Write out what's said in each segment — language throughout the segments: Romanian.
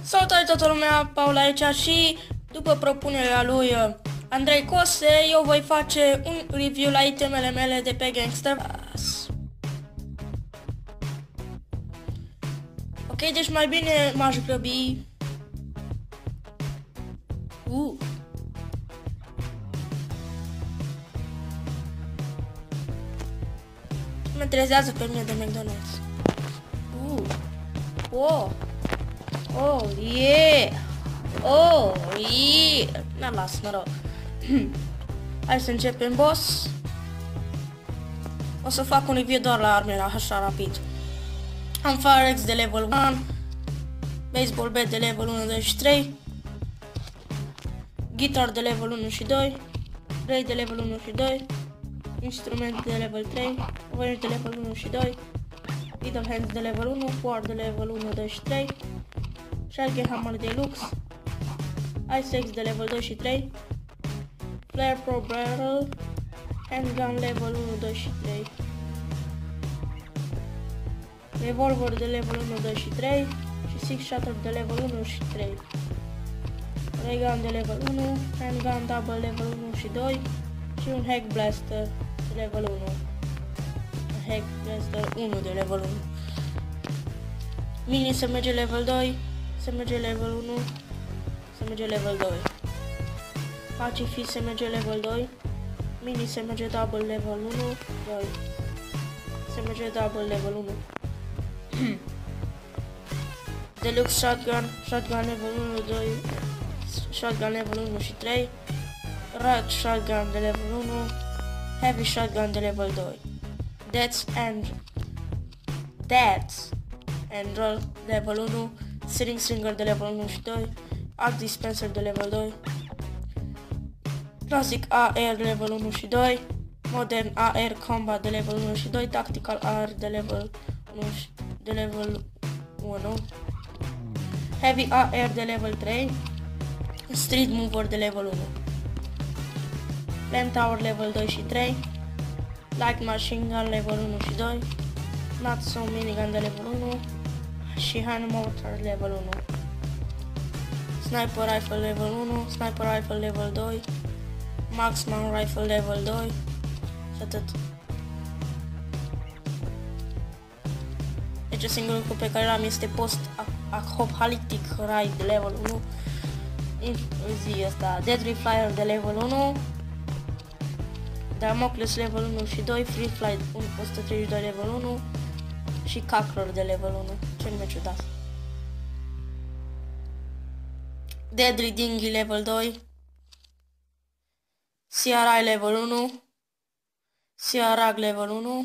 Salutare toată lumea, Paul aici și după propunerea lui Andrei Cose, eu voi face un review la itemele mele de pe Gangster Pass. Ok, deci mai bine m-aș grăbi. Mă interesează pe mine de McDonald's. Oh, yeah! Oh, yeah! N-am las, noroc. Hai să începem, boss. O să fac un review doar la armele, așa rapid. Am Firex de level 1, Baseball Bat de level 1, 2 și 3, Guitar de level 1 și 2, Ray de level 1 și 2, Instrument de level 3, Voyage de level 1 și 2, Little Hands de level 1, War de level 1, 2 și 3, Shotgun Hammer Deluxe, Ice Axe de level 2 și 3, Flare Pro Barrel, Handgun level 1, 2 și 3, Revolver de level 1, 2 și 3 și Six Shooter de level 1 și 3, Ray Gun de level 1, Handgun Double level 1 și 2 și un Hack Blaster de level 1. Hack Blaster 1 de level 1. Mini SMG level 2, SMG level 1, SMG level 2. Pacifist SMG level 2, Mini SMG Double level 1, 2. SMG Double level 1. Deluxe Shotgun, Shotgun level 1, 2, Shotgun level 1 și 3, Rat Shotgun de level 1, Heavy Shotgun de level 2, Death's and Roll level 1, Sling Slinger de level 1 și 2, Arc Dispenser de level 2, Classic AR level 1 și 2, Modern AR Combat de level 1 și 2, Tactical AR de level 1, Heavy AR de level 3, Street Mover de level 1, Flame Tower level 2 și 3, Light Machine Gun level 1 și 2, Not So Minigun de level 1 și Hand Mortar level 1, Sniper Rifle level 1, Sniper Rifle level 2, Marksman Rifle level 2 și atât. Deci singurul lucru pe care l-am este Post-Apocalyptic Ride de level 1, zi asta, Deadly Flyer de level 1, Damocles level 1 și 2, Free Flight 132 level 1 și Cacklor de level 1, ce nume ciudat. Deadly Dingy level 2, CRI level 1, CRAG level 1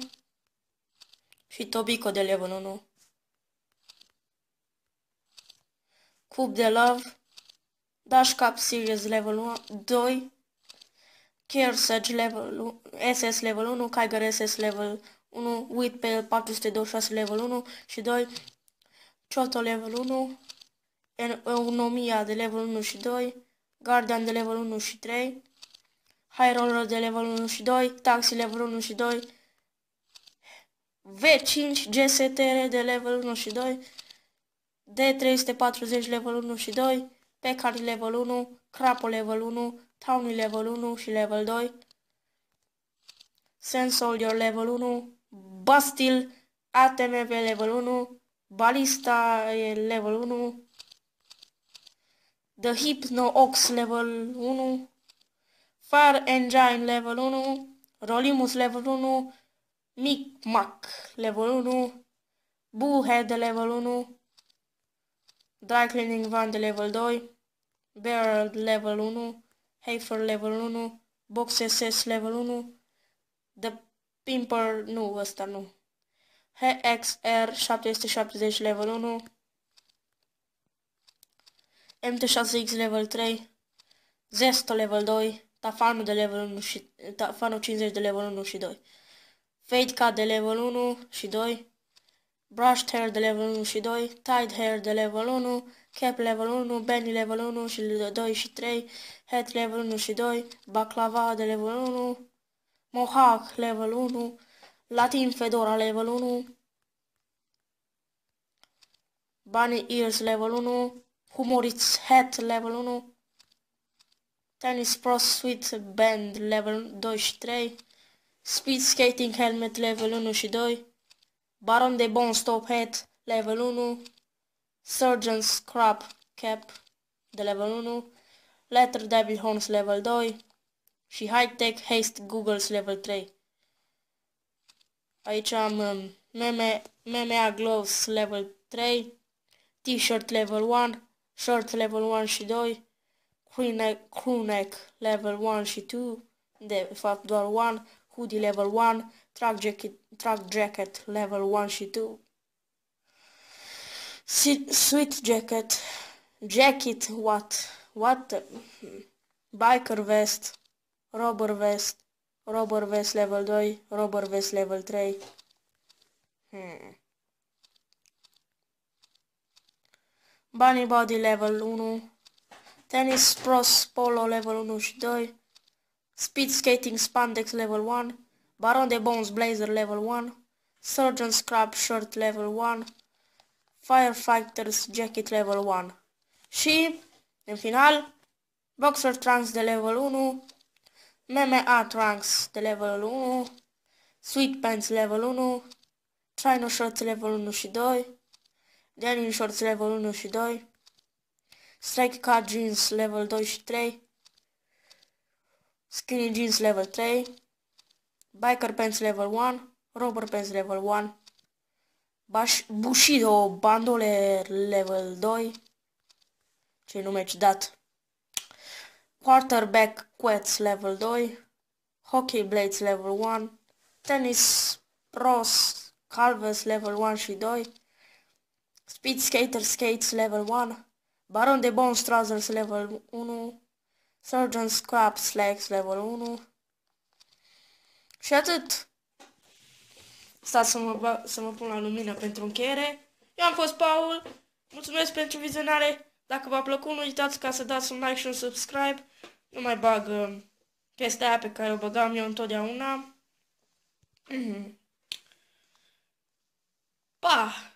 și Tobico de level 1. Cube de Love, Dash Cap Series level 1, 2, Kearsarge level 1, SS level 1, Kiger SS level 1, Whitpale 426 level 1 și 2, Choto level 1, Eunomia de level 1 și 2, Guardian de level 1 și 3, High Roller de level 1 și 2, Taxi level 1 și 2, V5 GSTR de level 1 și 2, D340 level 1 și 2, Pecari level 1, Crapo level 1, Towny level 1 și level 2, Sand Soldier level 1, Bastille ATMP level 1, Balista level 1, The Hypno Ox level 1, Fire Engine level 1, Rolimus level 1, Micmac level 1, Bullhead de level 1, Dry Cleaning Van de level 2, Barrel level 1, Heifer level 1, Box SS level 1, The Pimper, nu, ăsta nu, HXR 770 level 1, MT6X level 3, Zesto level 2, Tafano de level 1 și Tafano 50 de level 1 și 2, Fade Cut de level 1 și 2, Brushed Hair de level 1 și 2, Tide Hair de level 1, Cap level 1, Benny level 1 și 2 și 3, Hat level 1 și 2, Baklava de level 1, Mohawk level 1, Latin Fedora level 1, Bunny Ears level 1, Humorist Hat level 1, Tennis Pro Sweat Band level 2 și 3, Speed Skating Helmet level 1 și 2, Baron de Bone Stop Hat level 1, Surgeon's Scrap Cap de level 1, Letter David Horns level 2 și High Tech Haste Googles level 3. Aici am MMA Gloves level 3, T-shirt level 1, Shirt level 1 și 2, Crewneck level 1 și 2, de fapt doar 1, Hoodie level 1, Track Jacket level 1 și 2, Sweat Jacket, what, Biker Vest, Robber Vest level 2, Robber Vest level 3, Bunny Body level 1, Tennis Pros Polo level 1 și 2, Speed Skating Spandex level 1, Baron de Bones Blazer level 1, Surgeon Scrap Shirt level 1, Firefighters Jacket level 1 și, în final, Boxer Trunks de level 1, MMA Trunks de level 1, Sweat Pants level 1, Trino Shorts level 1 și 2, Denim Shorts level 1 și 2, Strike Cut Jeans level 2 și 3, Skinny Jeans level 3, Biker Pants level 1, Robber Pants level 1, Bushido Bandole level 2, ce nume ciudat, Quarterback Quets level 2, Hockey Blades level 1, Tennis Pros Calves level 1 și 2, Speed Skater Skates level 1, Baron de Bones Trousers level 1, Surgeon Scrap Slacks level 1 și atât. Stați să mă pun la lumină pentru încheiere. Eu am fost Paul, mulțumesc pentru vizionare. Dacă v-a plăcut, nu uitați ca să dați un like și un subscribe. Nu mai bag chestia aia pe care o băgam eu întotdeauna. Pa!